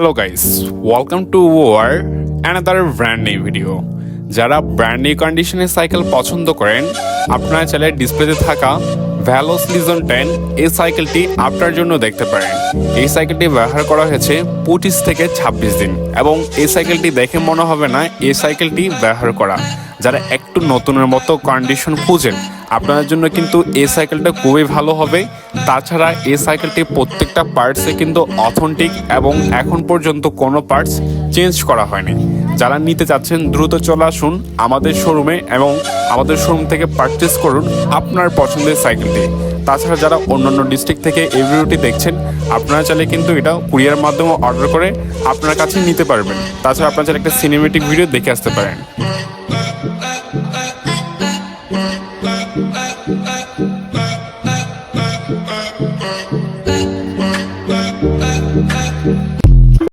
Hello guys, welcome to our another brand new video. যারা brand new কন্ডিশনের cycle পছন্দ করেন, আপনারা চাইলে ডিসপ্লেতে থাকা ভ্যালোস লিজন 10 এই সাইকেলটি আপনার জন্য দেখতে পারেন। এই সাইকেলটি ব্যবহার করা হয়েছে 25 থেকে 26 দিন এবং এই সাইকেলটি দেখে মনে হবে না এই সাইকেলটি ব্যবহার করা। যারা একটু নতুনের মতো কন্ডিশন খুঁজেন, আপনাদের জন্য কিন্তু এই সাইকেলটা খুবই ভালো হবে। তাছাড়া এই সাইকেলটি প্রত্যেকটা পার্টসে কিন্তু অথেন্টিক এবং এখন পর্যন্ত কোনো পার্টস চেঞ্জ করা হয়নি। যারা নিতে চাচ্ছেন দ্রুত চলে আসুন আমাদের শোরুমে এবং আমাদের শোরুম থেকে পারচেস করুন আপনার পছন্দের সাইকেলটি। তাছাড়া যারা অন্যান্য ডিস্ট্রিক্ট থেকে এই ভিডিওটি দেখছেন, আপনারা চাইলে কিন্তু এটা কুরিয়ার মাধ্যমে অর্ডার করে আপনার কাছে নিতে পারবেন। তাছাড়া আপনারা চাইলে একটা সিনেমেটিক ভিডিও দেখে আসতে পারেন।